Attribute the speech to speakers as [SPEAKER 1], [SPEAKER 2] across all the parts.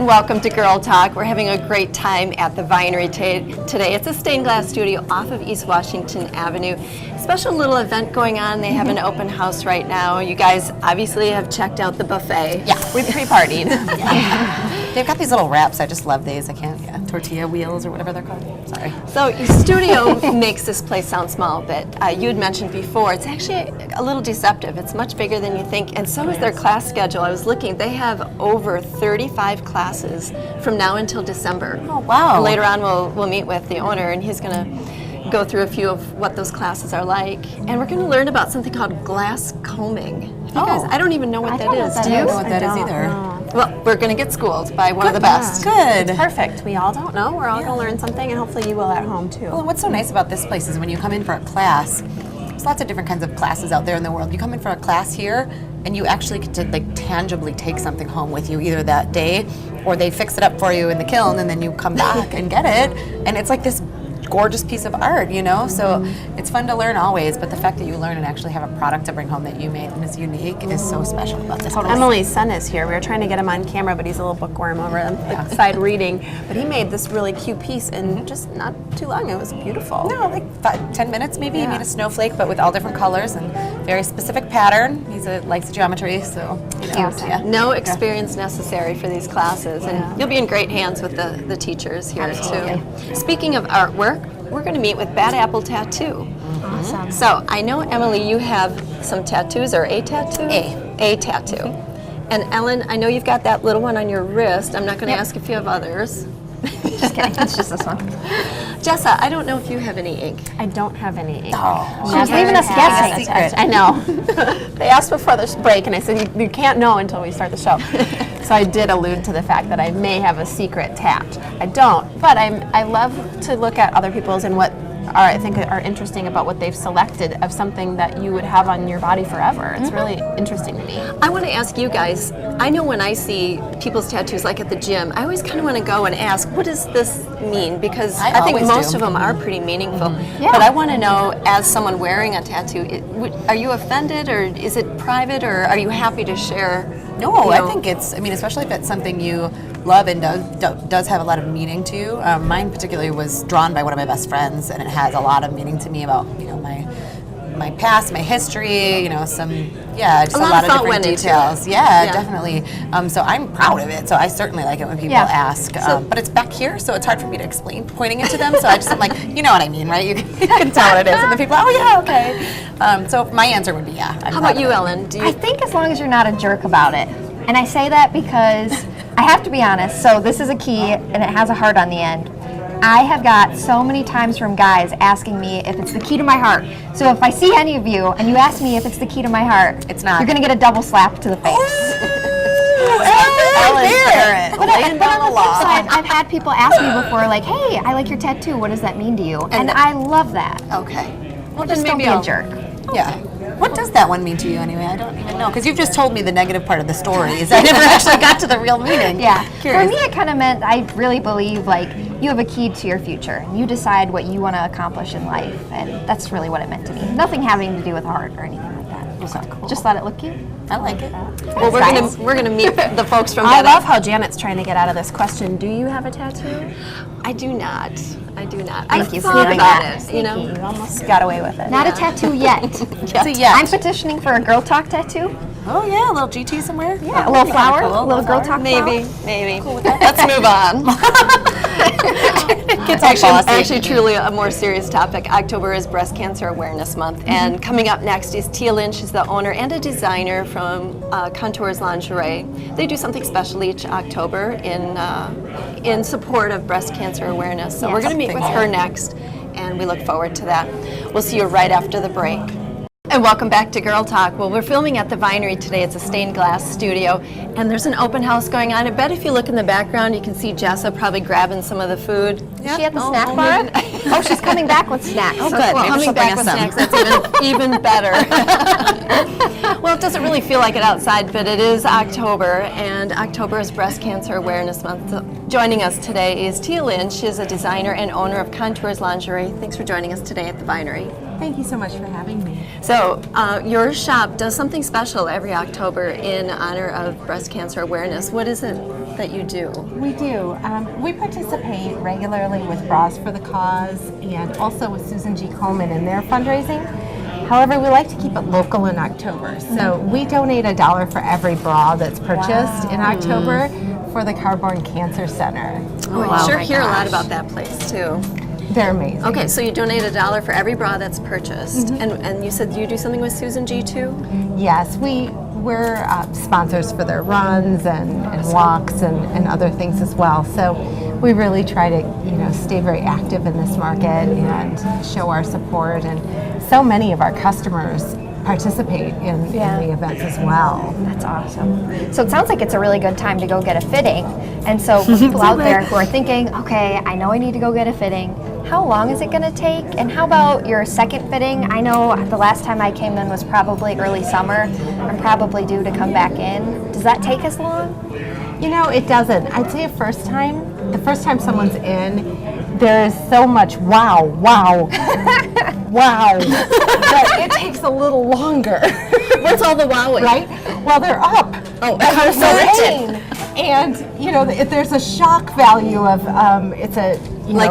[SPEAKER 1] and welcome to Girl Talk. We're having a great time at the Vinery today. It's a stained glass studio off of East Washington Avenue. Special little event going on. They have an open house right now. You guys obviously have checked out the buffet.
[SPEAKER 2] Yeah, we pre-partied. They've got these little wraps. I just love these. I can't, tortilla wheels or whatever they're called. Sorry.
[SPEAKER 1] So your studio makes this place sound small, but you had mentioned before, it's actually a little deceptive. It's much bigger than you think, and so is their class schedule. I was looking, they have over 35 classes from now until December.
[SPEAKER 2] Oh, wow.
[SPEAKER 1] And later on we'll meet with the owner, and he's going to go through a few of what those classes are like. And we're going to learn about something called glass combing. You guys, I don't even know what that is.
[SPEAKER 2] Do you know what that is either?
[SPEAKER 1] No. Well, we're going to get schooled by one of the best.
[SPEAKER 2] Good.
[SPEAKER 3] It's perfect. We all don't know. We're all going to learn something, and hopefully you will at home too.
[SPEAKER 2] Well, what's so nice about this place is when you come in for a class, there's lots of different kinds of classes out there in the world. You come in for a class here, and you actually get to tangibly take something home with you either that day, or they fix it up for you in the kiln, and then you come back and get it, and it's like this gorgeous piece of art, So it's fun to learn always, but the fact that you learn and actually have a product to bring home that you made and is unique is so special about this place.
[SPEAKER 3] Emily's son is here. We were trying to get him on camera, but he's a little bookworm over on the side reading. But he made this really cute piece in just not too long. It was beautiful.
[SPEAKER 2] No, like 10 minutes maybe. He made a snowflake, but with all different colors and very specific pattern. He likes geometry, so
[SPEAKER 1] No experience necessary for these classes, and you'll be in great hands with the teachers here too. Speaking of artwork, we're going to meet with Bad Apple Tattoo.
[SPEAKER 3] Awesome.
[SPEAKER 1] So I know, Emily, you have some tattoos, or a tattoo? A tattoo. And Ellen, I know you've got that little one on your wrist. I'm not going to ask if you have others.
[SPEAKER 4] Just kidding. It's just this one.
[SPEAKER 1] Jessa, I don't know if you have any ink.
[SPEAKER 3] I don't have any ink.
[SPEAKER 4] Oh, she's leaving us guessing.
[SPEAKER 3] I know. They asked before this break, and I said, you can't know until we start the show. So I did allude to the fact that I may have a secret tat. I don't, but I love to look at other people's and what I think are interesting about what they've selected of something that you would have on your body forever. It's really interesting to me.
[SPEAKER 1] I want to ask you guys, I know when I see people's tattoos, like at the gym, I always kind of want to go and ask, what does this mean? Because I think most of them are pretty meaningful. But I want to know, as someone wearing a tattoo, are you offended, or is it private, or are you happy to share?
[SPEAKER 2] No, I think it's, especially if it's something you love and does have a lot of meaning to you. Mine particularly was drawn by one of my best friends, and it has a lot of meaning to me about, my past, my history, just a lot of different details. Definitely. So I'm proud of it. So I certainly like it when people ask. But it's back here, so it's hard for me to explain pointing it to them. So I just am like, you know what I mean, right? You can tell what it is. And the people, okay. So my answer would be
[SPEAKER 1] How about you, Ellen?
[SPEAKER 4] I think as long as you're not a jerk about it. And I say that because I have to be honest. So this is a key, and it has a heart on the end. I have got so many times from guys asking me if it's the key to my heart. So if I see any of you and you ask me if it's the key to my heart,
[SPEAKER 2] it's not.
[SPEAKER 4] You're going to get a double slap to the face.
[SPEAKER 3] But on
[SPEAKER 4] the flip side, I've had people ask me before, like, hey, I like your tattoo. What does that mean to you? And I love that.
[SPEAKER 1] Okay.
[SPEAKER 4] Well, just don't be a jerk.
[SPEAKER 2] Yeah. What does that one mean to you anyway? I don't even know, because you've just told me the negative part of the stories. I never actually got to the real meaning.
[SPEAKER 4] Yeah.
[SPEAKER 2] Curious.
[SPEAKER 4] For me, it kind of meant, I really believe, you have a key to your future. You decide what you want to accomplish in life, and that's really what it meant to me. Nothing having to do with art or anything like that. So cool. Just let it look cute.
[SPEAKER 2] I like it.
[SPEAKER 1] Well, we're gonna meet the folks from.
[SPEAKER 3] I love how Janet's trying to get out of this question. Do you have a tattoo?
[SPEAKER 1] I do not.
[SPEAKER 4] Thank you for
[SPEAKER 1] thought
[SPEAKER 4] doing
[SPEAKER 1] about
[SPEAKER 4] that.
[SPEAKER 1] it.
[SPEAKER 3] You almost got away with it.
[SPEAKER 4] Not a tattoo yet. I'm petitioning for a Girl Talk tattoo.
[SPEAKER 2] Oh yeah, a little GT somewhere.
[SPEAKER 4] Yeah, a little flower, a little Girl Talk.
[SPEAKER 1] Maybe. Cool with that. Let's move on. It's actually truly a more serious topic. October is Breast Cancer Awareness Month, and coming up next is Tia Lynch. She's the owner and a designer from Contours Lingerie. They do something special each October in support of breast cancer awareness. So we're going to meet with her next, and we look forward to that. We'll see you right after the break. And welcome back to Girl Talk. Well, we're filming at the Vinery today. It's a stained glass studio, and there's an open house going on. I bet if you look in the background, you can see Jessa probably grabbing some of the food.
[SPEAKER 4] Is she at the snack bar? Oh, she's coming back with snacks.
[SPEAKER 1] Oh, good.
[SPEAKER 4] Cool.
[SPEAKER 1] Coming back with snacks. That's even better. Well, it doesn't really feel like it outside, but it is October, and October is Breast Cancer Awareness Month. So joining us today is Tia Lynch. She is a designer and owner of Contours Lingerie. Thanks for joining us today at the Vinery.
[SPEAKER 5] Thank you so much for having me.
[SPEAKER 1] So your shop does something special every October in honor of breast cancer awareness. What is it? that you do?
[SPEAKER 5] We do. We participate regularly with Bras for the Cause and also with Susan G. Komen in their fundraising. However, we like to keep it local in October. So we donate $1 for every bra that's purchased in October for the Carborn Cancer Center.
[SPEAKER 1] Oh, I sure hear a lot about that place too.
[SPEAKER 5] They're amazing.
[SPEAKER 1] Okay, so you donate $1 for every bra that's purchased, and you said you do something with Susan G too?
[SPEAKER 5] Yes, we're sponsors for their runs and walks and other things as well. So we really try to stay very active in this market and show our support. And so many of our customers participate in the events as well.
[SPEAKER 4] That's awesome. So it sounds like it's a really good time to go get a fitting. And so for people out there who are thinking, okay, I know I need to go get a fitting, how long is it going to take? And how about your second fitting? I know the last time I came in was probably early summer. I'm probably due to come back in. Does that take as long?
[SPEAKER 5] It doesn't. I'd say the first time someone's in, there is so much wow, that it takes a little longer.
[SPEAKER 1] What's all the wowing?
[SPEAKER 5] Right? Well, they're up.
[SPEAKER 1] Oh,
[SPEAKER 5] and there's no pain. And there's a shock value of it's a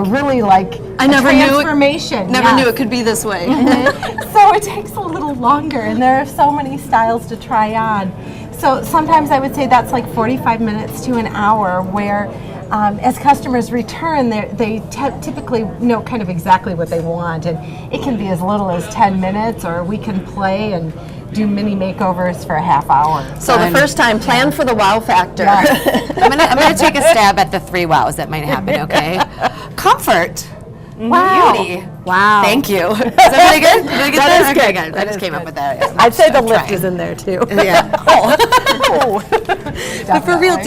[SPEAKER 5] really
[SPEAKER 1] I never
[SPEAKER 5] transformation.
[SPEAKER 1] Never knew it could be this way.
[SPEAKER 5] So it takes a little longer, and there are so many styles to try on. So sometimes I would say that's like 45 minutes to an hour, where as customers return, they typically know kind of exactly what they want, and it can be as little as 10 minutes, or we can play and do mini makeovers for a half hour.
[SPEAKER 1] So the first time, plan for the wow factor.
[SPEAKER 2] I'm gonna take a stab at the 3 wows that might happen. Okay, comfort.
[SPEAKER 5] Wow.
[SPEAKER 2] Beauty.
[SPEAKER 5] Wow.
[SPEAKER 2] Thank you. Is that pretty good? Did I get that? Okay, good. I just came up with that.
[SPEAKER 5] I'd say the lift is in there too.
[SPEAKER 2] Yeah. Oh. But for real,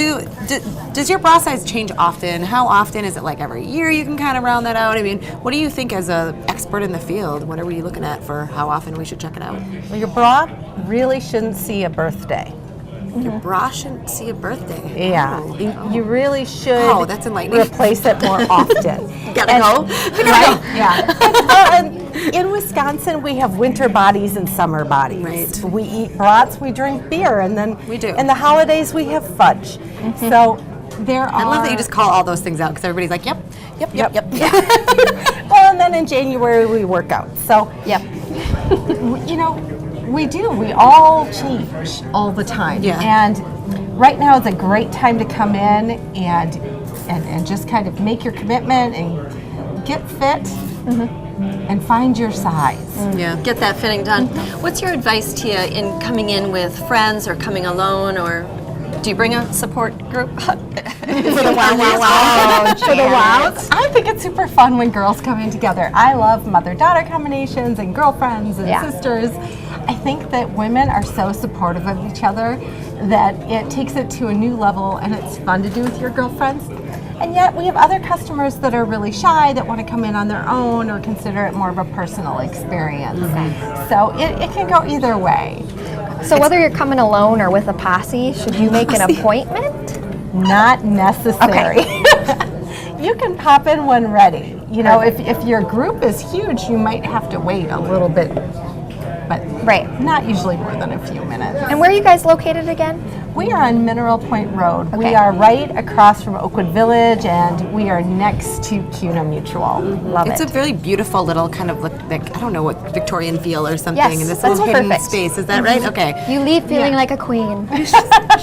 [SPEAKER 2] does your bra size change often? How often? Is it like every year you can kind of round that out? I mean, what do you think as an expert in the field? What are we looking at for how often we should check it out?
[SPEAKER 5] Well, your bra really shouldn't see a birthday.
[SPEAKER 2] Your bra shouldn't see a birthday.
[SPEAKER 5] Yeah,
[SPEAKER 2] Oh.
[SPEAKER 5] you really should.
[SPEAKER 2] Oh, that's enlightening.
[SPEAKER 5] Replace it more often.
[SPEAKER 2] Gotta go.
[SPEAKER 5] Right? Yeah. And in Wisconsin, we have winter bodies and summer bodies.
[SPEAKER 2] Right.
[SPEAKER 5] We eat brats, we drink beer, and then
[SPEAKER 2] We do.
[SPEAKER 5] in the holidays we have fudge. So there are.
[SPEAKER 2] I love that you just call all those things out because everybody's like, yep.
[SPEAKER 5] Well, and then in January we work out. So we do. We all change all the time.
[SPEAKER 2] Yeah.
[SPEAKER 5] And right now is a great time to come in and just kind of make your commitment and get fit and find your size.
[SPEAKER 2] Yeah.
[SPEAKER 1] Get that fitting done. What's your advice, Tia, in coming in with friends or coming alone, or do you bring a support group? For the wow.
[SPEAKER 5] For the wows. I think it's super fun when girls come in together. I love mother-daughter combinations and girlfriends and sisters. I think that women are so supportive of each other that it takes it to a new level, and it's fun to do with your girlfriends. And yet we have other customers that are really shy that want to come in on their own or consider it more of a personal experience. So it can go either way.
[SPEAKER 4] So whether you're coming alone or with a posse, should you make an appointment?
[SPEAKER 5] Not necessary. You can pop in when ready. If your group is huge, you might have to wait a little bit, but not usually more than a few minutes.
[SPEAKER 4] And where are you guys located again?
[SPEAKER 5] We are on Mineral Point Road. We
[SPEAKER 4] Okay.
[SPEAKER 5] are right across from Oakwood Village, and we are next to CUNA Mutual.
[SPEAKER 4] Love
[SPEAKER 2] It's
[SPEAKER 4] it.
[SPEAKER 2] a really beautiful little kind of like I don't know what Victorian feel or something
[SPEAKER 4] Yes,
[SPEAKER 2] in this
[SPEAKER 4] that's
[SPEAKER 2] little hidden
[SPEAKER 4] perfect.
[SPEAKER 2] space. Is that right? Okay.
[SPEAKER 4] You leave feeling like a queen.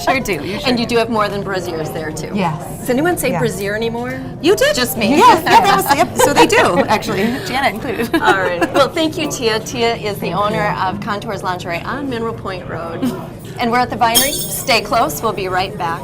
[SPEAKER 2] Sure do. You sure
[SPEAKER 1] And you do have more than brassieres there too.
[SPEAKER 5] Yes.
[SPEAKER 1] Does anyone say
[SPEAKER 5] Yeah.
[SPEAKER 1] brassiere anymore?
[SPEAKER 2] You did.
[SPEAKER 1] Just me.
[SPEAKER 2] Yeah, that was, yep. So they do, actually. Janet included.
[SPEAKER 1] All right. Well, thank you, Tia. Tia is the owner of Contours Lingerie on Mineral Point Road. And we're at the Vinery. Stay close. We'll be right back.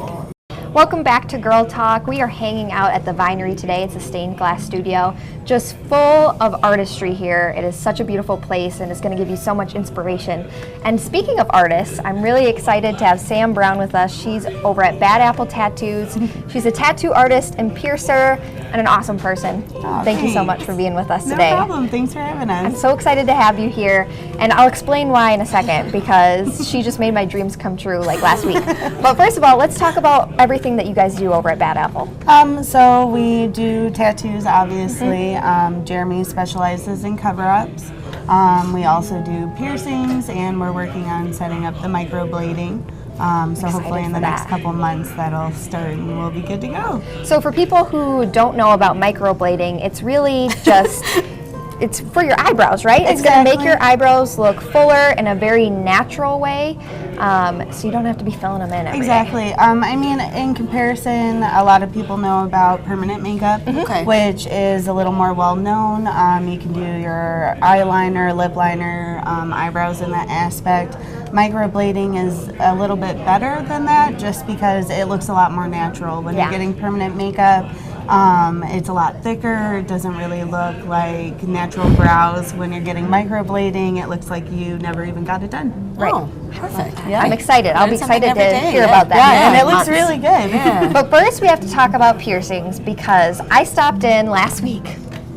[SPEAKER 4] Welcome back to Girl Talk. We are hanging out at the Vinery today. It's a stained glass studio, just full of artistry here. It is such a beautiful place, and it's going to give you so much inspiration. And speaking of artists, I'm really excited to have Sam Brown with us. She's over at Bad Apple Tattoos. She's a tattoo artist and piercer and an awesome person. Thank you so much for being with us today.
[SPEAKER 6] No problem. Thanks for having us.
[SPEAKER 4] I'm so excited to have you here, and I'll explain why in a second, because she just made my dreams come true like last week. But first of all, let's talk about everything that you guys do over at Bad Apple.
[SPEAKER 6] So we do tattoos, obviously. Jeremy specializes in cover-ups. We also do piercings, and we're working on setting up the microblading So hopefully in the next couple months that'll start and we'll be good to go.
[SPEAKER 4] So for people who don't know about microblading, it's really just it's for your eyebrows, right? It's going to make your eyebrows look fuller in a very natural way, so you don't have to be filling them in every
[SPEAKER 6] Exactly. I mean, in comparison, a lot of people know about permanent makeup, which is a little more well known. You can do your eyeliner, lip liner, eyebrows in that aspect. Microblading is a little bit better than that just because it looks a lot more natural. When you're getting permanent makeup, it's a lot thicker. It doesn't really look like natural brows. When you're getting microblading, it looks like you never even got it done.
[SPEAKER 4] Right.
[SPEAKER 2] Oh, perfect.
[SPEAKER 6] Yeah.
[SPEAKER 4] I'm excited. I'll be excited
[SPEAKER 2] every
[SPEAKER 4] to
[SPEAKER 2] day,
[SPEAKER 4] hear
[SPEAKER 2] yeah.
[SPEAKER 4] about that.
[SPEAKER 6] Yeah, and
[SPEAKER 4] in
[SPEAKER 6] it looks
[SPEAKER 4] months.
[SPEAKER 6] really good.
[SPEAKER 4] But first, we have to talk about piercings because I stopped in last week.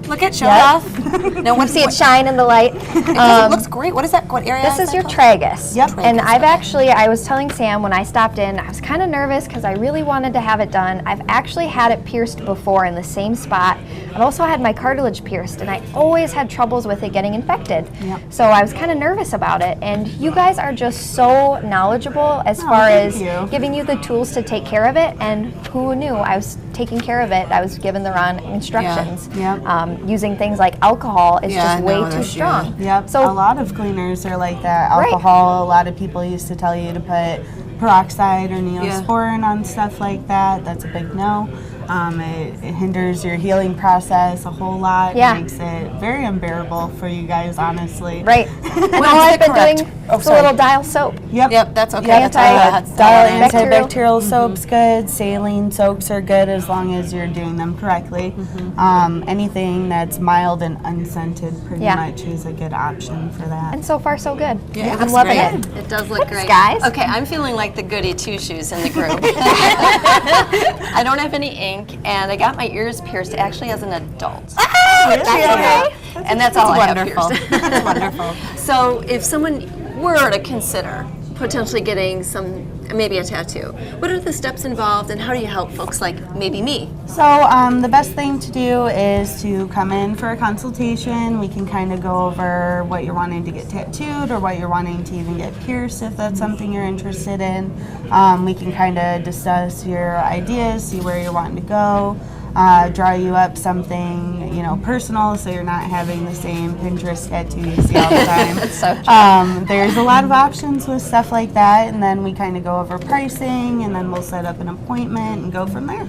[SPEAKER 2] Look at show it off. No,
[SPEAKER 4] You see it shine in the light.
[SPEAKER 2] it looks great. What is that? What area?
[SPEAKER 4] This is your tragus.
[SPEAKER 6] Yep.
[SPEAKER 4] And I was telling Sam when I stopped in, I was kind of nervous because I really wanted to have it done. I've actually had it pierced before in the same spot. I've also had my cartilage pierced, and I always had troubles with it getting infected.
[SPEAKER 6] Yep.
[SPEAKER 4] So I was kind of nervous about it. And you guys are just so knowledgeable as far
[SPEAKER 6] thank
[SPEAKER 4] as
[SPEAKER 6] you.
[SPEAKER 4] giving you the tools to take care of it. And who knew I was taking care of it? I was given the wrong instructions.
[SPEAKER 6] Yep.
[SPEAKER 4] Using things like alcohol is just way too strong.
[SPEAKER 6] Yep.
[SPEAKER 4] So
[SPEAKER 6] a lot of cleaners are like that. Alcohol. A lot of people used to tell you to put peroxide or neosporin on stuff like that. That's a big no. It hinders your healing process a whole lot.
[SPEAKER 4] Yeah.
[SPEAKER 6] Makes it very unbearable for you guys, honestly.
[SPEAKER 4] Right. And all I've been doing is a little dial soap.
[SPEAKER 2] Yep, that's okay.
[SPEAKER 6] Yep.
[SPEAKER 2] That's all I had.
[SPEAKER 6] Dial
[SPEAKER 4] Antibacterial.
[SPEAKER 6] antibacterial soap's good. Saline soaps are good as long as you're doing them correctly. Anything that's mild and unscented pretty much is a good option for that.
[SPEAKER 4] And so far, so good.
[SPEAKER 2] Yeah,
[SPEAKER 4] I'm loving it.
[SPEAKER 1] It does look great.
[SPEAKER 4] guys.
[SPEAKER 1] Okay, I'm feeling like the goody two-shoes in the group. I don't have any ink, and I got my ears pierced actually as an adult. And that's all I have pierced.
[SPEAKER 2] That's wonderful.
[SPEAKER 1] So if someone were to consider potentially getting maybe a tattoo, what are the steps involved, and how do you help folks like maybe me?
[SPEAKER 6] So the best thing to do is to come in for a consultation. We can kind of go over what you're wanting to get tattooed or what you're wanting to even get pierced if that's something you're interested in. We can kind of discuss your ideas, see where you're wanting to go. Draw you up something, personal, so you're not having the same Pinterest tattoo you see all the time.
[SPEAKER 4] That's so true.
[SPEAKER 6] There's a lot of options with stuff like that, and then we kind of go over pricing, and then we'll set up an appointment and go from there.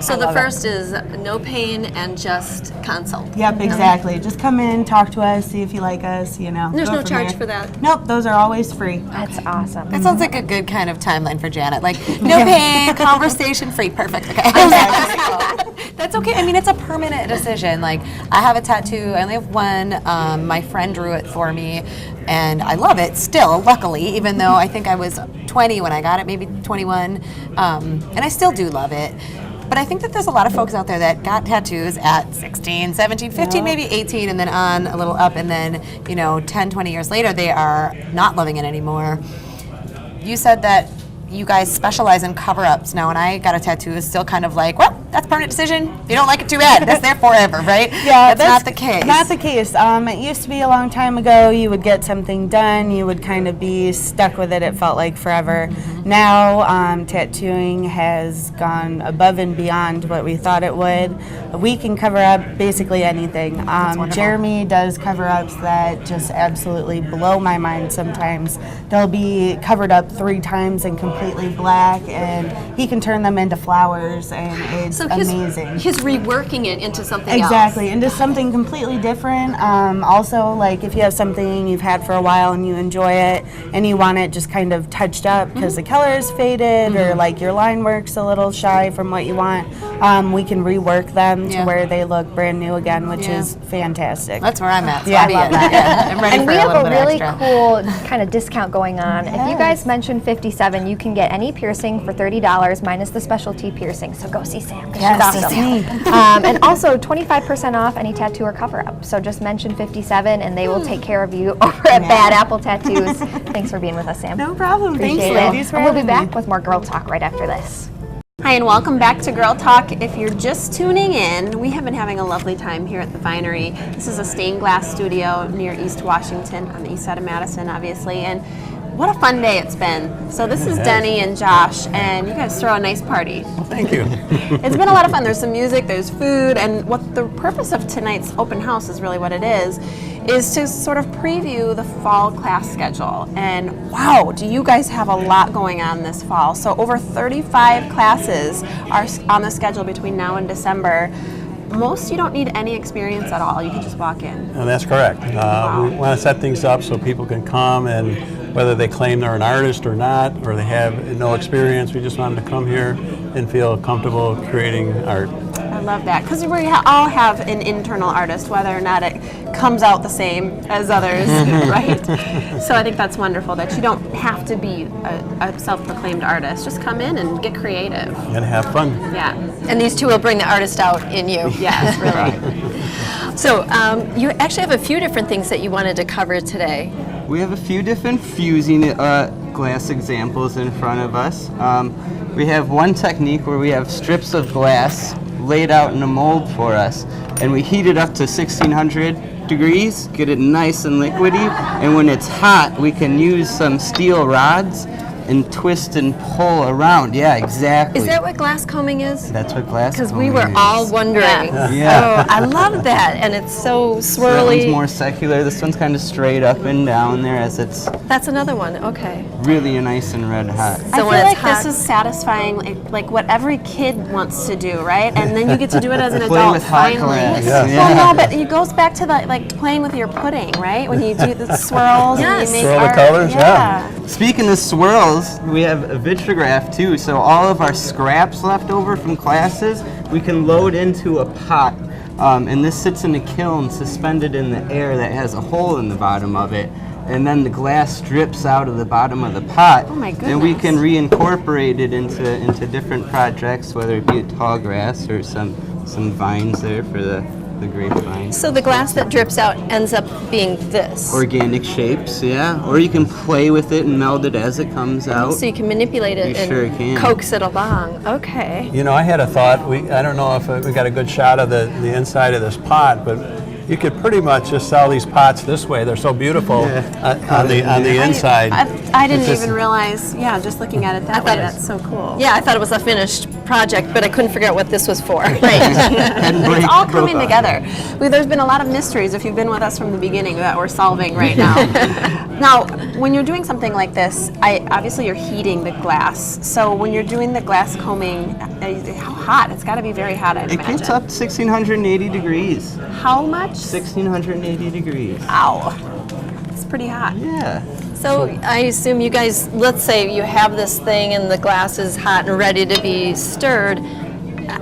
[SPEAKER 1] So the first is no pain and just consult.
[SPEAKER 6] Yep, exactly. Just come in, talk to us, see if you like us,
[SPEAKER 1] There's
[SPEAKER 6] go
[SPEAKER 1] no
[SPEAKER 6] from
[SPEAKER 1] charge
[SPEAKER 6] there.
[SPEAKER 1] for that.
[SPEAKER 6] Nope, those are always free.
[SPEAKER 4] That's awesome.
[SPEAKER 2] That sounds like a good kind of timeline for Janet. Like, no pain, conversation free. Perfect. Okay. That's okay. I mean, it's a permanent decision. Like, I have a tattoo. I only have one. My friend drew it for me, and I love it still, luckily, even though I think I was 20 when I got it, maybe 21. And I still do love it. But I think that there's a lot of folks out there that got tattoos at 16, 17, 15, maybe 18, and then on a little up, and then, 10, 20 years later, they are not loving it anymore. You said that you guys specialize in cover-ups. Now, when I got a tattoo, it's still kind of like, well, that's a permanent decision. If you don't like it, too bad. That's there forever, right?
[SPEAKER 6] Yeah,
[SPEAKER 2] that's not the case.
[SPEAKER 6] Not the case. It used to be a long time ago. You would get something done, you would kind of be stuck with it. It felt like forever. Now, tattooing has gone above and beyond what we thought it would. We can cover up basically anything. Jeremy does cover-ups that just absolutely blow my mind sometimes. They'll be covered up 3 times and completely black, and he can turn them into flowers, and it's amazing.
[SPEAKER 1] He's reworking it into something
[SPEAKER 6] Exactly,
[SPEAKER 1] else.
[SPEAKER 6] into something completely different. Also, like if you have something you've had for a while and you enjoy it and you want it just kind of touched up because the color is faded or like your line work's a little shy from what you want, we can rework them to where they look brand new again, which is fantastic.
[SPEAKER 2] That's where I'm at. So
[SPEAKER 6] Yeah,
[SPEAKER 2] I'll be
[SPEAKER 6] I love
[SPEAKER 2] in.
[SPEAKER 6] that.
[SPEAKER 2] Yeah, I'm ready
[SPEAKER 4] And
[SPEAKER 2] for
[SPEAKER 4] we
[SPEAKER 2] a
[SPEAKER 4] have
[SPEAKER 2] little
[SPEAKER 4] a
[SPEAKER 2] bit
[SPEAKER 4] really
[SPEAKER 2] extra.
[SPEAKER 4] cool kind of discount going on. If you guys mention 57, you can get any piercing for $30 minus the specialty piercing. So go see Sam. 'Cause she's awesome. And also 25% off any tattoo or cover-up. So just mention 57 and they will take care of you over at Bad Apple Tattoos. Thanks for being with us, Sam.
[SPEAKER 6] No problem. Thanks,
[SPEAKER 4] Appreciate it.
[SPEAKER 6] ladies, for
[SPEAKER 4] And we'll be
[SPEAKER 6] having me.
[SPEAKER 4] back with more Girl Talk right after this.
[SPEAKER 3] Hi, and welcome back to Girl Talk. If you're just tuning in, we have been having a lovely time here at the Vinery. This is a stained glass studio near East Washington on the east side of Madison, obviously. And what a fun day it's been. So this is Denny and Josh, and you guys throw a nice party.
[SPEAKER 7] Thank you.
[SPEAKER 3] It's been a lot of fun. There's some music, there's food, and what the purpose of tonight's open house is really what it is to sort of preview the fall class schedule. And wow, do you guys have a lot going on this fall. So over 35 classes are on the schedule between now and December. Most you don't need any experience at all. You can just walk in.
[SPEAKER 7] And that's correct. We want to set things up so people can come, and whether they claim they're an artist or not, or they have no experience, we just want them to come here and feel comfortable creating art.
[SPEAKER 3] I love that, because we all have an internal artist, whether or not it comes out the same as others, right? So I think that's wonderful that you don't have to be a self-proclaimed artist. Just come in and get creative.
[SPEAKER 7] And have fun.
[SPEAKER 3] Yeah.
[SPEAKER 1] And these two will bring the artist out in you.
[SPEAKER 3] Yes, really.
[SPEAKER 1] So you actually have a few different things that you wanted to cover today.
[SPEAKER 8] We have a few different fusing glass examples in front of us. We have one technique where we have strips of glass laid out in a mold for us, and we heat it up to 1600 degrees, get it nice and liquidy, and when it's hot we can use some steel rods and twist and pull around. Yeah, exactly.
[SPEAKER 1] Is that what glass combing is?
[SPEAKER 8] That's what glass
[SPEAKER 1] Because we
[SPEAKER 8] combing
[SPEAKER 1] were
[SPEAKER 8] is.
[SPEAKER 1] all wondering.
[SPEAKER 8] Yeah.
[SPEAKER 1] Oh, I love that, and it's so
[SPEAKER 8] So that one's
[SPEAKER 1] swirly.
[SPEAKER 8] more secular. This one's kind of straight up and down there as it's
[SPEAKER 1] That's another one. Okay.
[SPEAKER 8] really nice and red hot.
[SPEAKER 1] So
[SPEAKER 3] I feel
[SPEAKER 1] when it's
[SPEAKER 3] like
[SPEAKER 1] hot,
[SPEAKER 3] this is satisfying, like what every kid wants to do, right? And then you get to do it as an
[SPEAKER 8] Play
[SPEAKER 3] adult
[SPEAKER 8] with hot
[SPEAKER 3] finally.
[SPEAKER 8] glass.
[SPEAKER 7] Yeah.
[SPEAKER 3] Well, no, but it goes back to the like playing with your pudding, right? When you do the swirls and
[SPEAKER 1] Yes.
[SPEAKER 3] you make
[SPEAKER 7] Swirl the
[SPEAKER 3] art.
[SPEAKER 7] colors, yeah.
[SPEAKER 8] Speaking of swirls, we have a vitrograph too, so all of our scraps left over from classes, we can load into a pot. And this sits in a kiln suspended in the air that has a hole in the bottom of it. And then the glass drips out of the bottom of the pot.
[SPEAKER 3] Oh my
[SPEAKER 8] And we
[SPEAKER 3] goodness.
[SPEAKER 8] can reincorporate it into different projects, whether it be a tall grass or some vines there for the grapevine.
[SPEAKER 1] so the glass that drips out ends up being this.
[SPEAKER 8] Organic shapes, yeah. Or you can play with it and meld it as it comes out.
[SPEAKER 1] So you can manipulate it
[SPEAKER 8] You
[SPEAKER 1] and
[SPEAKER 8] sure can.
[SPEAKER 1] coax it along. Okay.
[SPEAKER 7] You know, I had a thought. I don't know if we got a good shot of the inside of this pot, but you could pretty much just sell these pots this way. They're so beautiful on the inside.
[SPEAKER 3] I didn't
[SPEAKER 7] It's just-
[SPEAKER 3] even realize, yeah, just looking at it that way,
[SPEAKER 1] thought it-
[SPEAKER 3] that's so cool.
[SPEAKER 1] Yeah, I thought it was a finished project, but I couldn't figure out what this was for.
[SPEAKER 3] It's all coming together. There's been a lot of mysteries, if you've been with us from the beginning, that we're solving right now. Now, when you're doing something like this, obviously you're heating the glass. So when you're doing the glass combing, how hot? It's got to be very hot, I'd
[SPEAKER 8] It
[SPEAKER 3] imagine.
[SPEAKER 8] gets up to 1680 degrees.
[SPEAKER 3] How much?
[SPEAKER 8] 1680 degrees.
[SPEAKER 3] Ow. It's pretty hot.
[SPEAKER 8] Yeah.
[SPEAKER 1] So I assume you guys, let's say you have this thing and the glass is hot and ready to be stirred.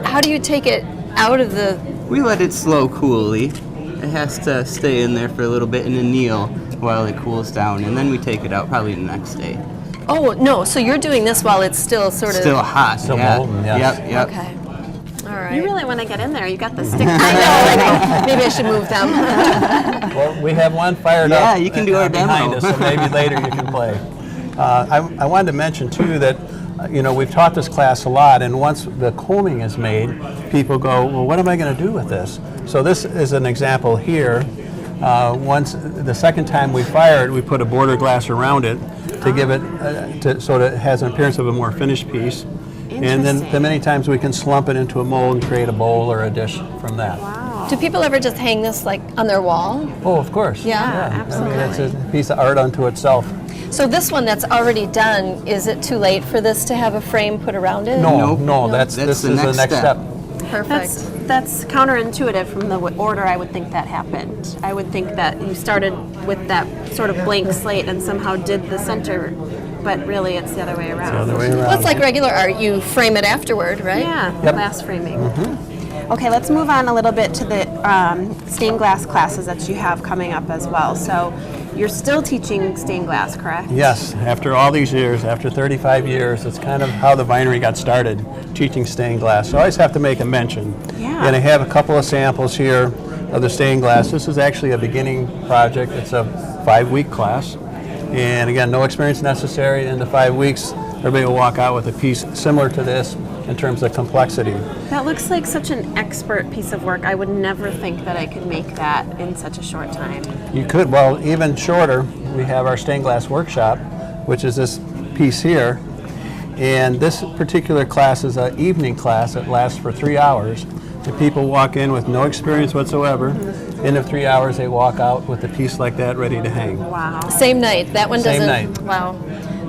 [SPEAKER 1] How do you take it out of the...
[SPEAKER 8] We let it slow coolly. It has to stay in there for a little bit and anneal while it cools down, and then we take it out probably the next day.
[SPEAKER 1] Oh, no, so you're doing this while it's still sort of...
[SPEAKER 8] Still hot.
[SPEAKER 7] Still
[SPEAKER 8] yeah.
[SPEAKER 7] molten, yes.
[SPEAKER 8] Yep.
[SPEAKER 1] Okay. All right.
[SPEAKER 3] You really want to get in there. You got the stick.
[SPEAKER 1] I know. Maybe I should move them.
[SPEAKER 7] Well, we have one fired up.
[SPEAKER 8] Yeah, you can do our
[SPEAKER 7] behind
[SPEAKER 8] demo.
[SPEAKER 7] us, so maybe later you can play. I wanted to mention too that we've taught this class a lot, and once the combing is made, people go, well, what am I going to do with this? So this is an example here. Once the second time we fire it, we put a border glass around it to give it so that it has an appearance of a more finished piece. And then the many times we can slump it into a mold and create a bowl or a dish from that.
[SPEAKER 1] Do people ever just hang this like on their wall?
[SPEAKER 7] Oh, of course.
[SPEAKER 1] Yeah,
[SPEAKER 7] absolutely. I mean, it's a piece of art unto itself.
[SPEAKER 1] So this one that's already done, is it too late for this to have a frame put around it?
[SPEAKER 7] No,
[SPEAKER 8] Nope.
[SPEAKER 7] this
[SPEAKER 8] That's
[SPEAKER 7] is
[SPEAKER 8] the
[SPEAKER 7] the
[SPEAKER 8] next
[SPEAKER 7] next
[SPEAKER 8] step.
[SPEAKER 7] step.
[SPEAKER 1] Perfect.
[SPEAKER 3] That's counterintuitive from the order I would think that happened. I would think that you started with that sort of blank slate and somehow did the center, but really it's the other way around.
[SPEAKER 7] The other way around.
[SPEAKER 1] Well, it's like regular art. You frame it afterward, right?
[SPEAKER 3] Yeah,
[SPEAKER 7] Yep.
[SPEAKER 3] glass framing. Okay, let's move on a little bit to the stained glass classes that you have coming up as well. So you're still teaching stained glass, correct?
[SPEAKER 7] Yes, after all these years, after 35 years, it's kind of how the vinery got started, teaching stained glass. So I always have to make a mention.
[SPEAKER 3] Yeah.
[SPEAKER 7] And I have a couple of samples here of the stained glass. This is actually a beginning project. It's a 5-week class. And again, no experience necessary. In the 5 weeks, everybody will walk out with a piece similar to this in terms of complexity.
[SPEAKER 3] That looks like such an expert piece of work. I would never think that I could make that in such a short time.
[SPEAKER 7] You could, well, even shorter. We have our stained glass workshop which is this piece here. And this particular class is an evening class that lasts for 3 hours. The people walk in with no experience whatsoever. End of 3 hours, they walk out with a piece like that ready to hang.
[SPEAKER 3] Wow.
[SPEAKER 1] Same night. That one
[SPEAKER 7] Same
[SPEAKER 1] doesn't.
[SPEAKER 7] night.
[SPEAKER 1] Wow.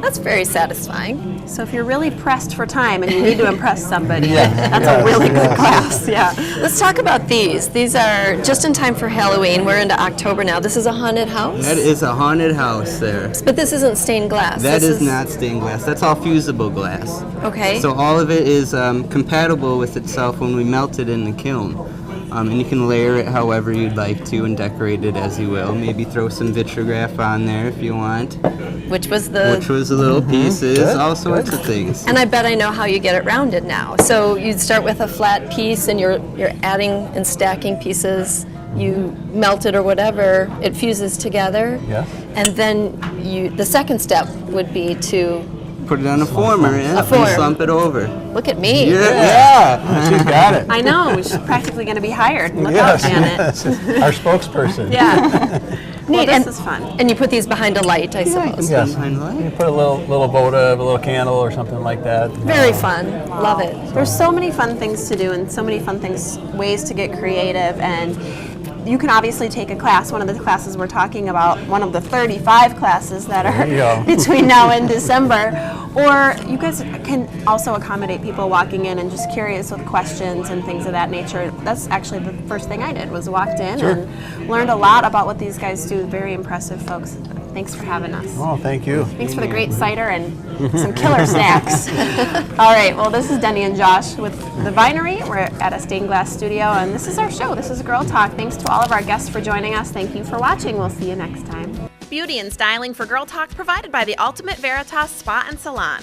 [SPEAKER 1] That's very satisfying.
[SPEAKER 3] So if you're really pressed for time and you need to impress somebody,
[SPEAKER 7] Yeah.
[SPEAKER 3] that's
[SPEAKER 7] Yes,
[SPEAKER 3] a really good
[SPEAKER 7] yes.
[SPEAKER 3] class. Yeah.
[SPEAKER 1] Let's talk about these. These are just in time for Halloween. We're into October now. This is a haunted house?
[SPEAKER 8] That is a haunted house there.
[SPEAKER 1] But this isn't stained glass.
[SPEAKER 8] That
[SPEAKER 1] This
[SPEAKER 8] is not stained glass. That's all fusible glass.
[SPEAKER 1] Okay.
[SPEAKER 8] So all of it is compatible with itself when we melt it in the kiln. And you can layer it however you'd like to and decorate it as you will. Maybe throw some vitrograph on there if you want,
[SPEAKER 1] which was the.
[SPEAKER 8] which was the little pieces,
[SPEAKER 7] Good,
[SPEAKER 8] all sorts of things.
[SPEAKER 1] And I bet I know how you get it rounded now. So you'd start with a flat piece, and you're adding and stacking pieces. You melt it or whatever, it fuses together.
[SPEAKER 7] Yeah.
[SPEAKER 1] And then the second step would be to
[SPEAKER 8] Put it on a former and
[SPEAKER 1] form.
[SPEAKER 8] slump it over.
[SPEAKER 1] look at me.
[SPEAKER 8] Yeah.
[SPEAKER 7] She got it.
[SPEAKER 3] I know. She's practically going to be hired. Look
[SPEAKER 7] Yes,
[SPEAKER 3] out, Janet.
[SPEAKER 7] yes. Our spokesperson.
[SPEAKER 3] Yeah. Well,
[SPEAKER 1] Neat.
[SPEAKER 3] this
[SPEAKER 1] And-
[SPEAKER 3] is fun.
[SPEAKER 1] And you put these behind a light, I suppose.
[SPEAKER 7] Yes.
[SPEAKER 8] Behind the light.
[SPEAKER 7] You put a little votive, a little candle or something like that.
[SPEAKER 1] Very fun. Love it.
[SPEAKER 3] There's so many fun things to do and so many fun ways to get creative, and you can obviously take a class. One of the classes we're talking about, one of the 35 classes that
[SPEAKER 7] There you
[SPEAKER 3] are
[SPEAKER 7] go.
[SPEAKER 3] between now and December. Or you guys can also accommodate people walking in and just curious with questions and things of that nature. That's actually the first thing I did, was walked in and learned a lot about what these guys do. Very impressive folks. Thanks for having us.
[SPEAKER 7] Oh, thank you.
[SPEAKER 3] Thanks for the great cider and some killer snacks. All right, well, this is Denny and Josh with The Vinery. We're at a stained glass studio, and this is our show. This is Girl Talk. Thanks to all of our guests for joining us. Thank you for watching. We'll see you next time. Beauty and styling for Girl Talk provided by the Ultimate Veritas Spa and Salon.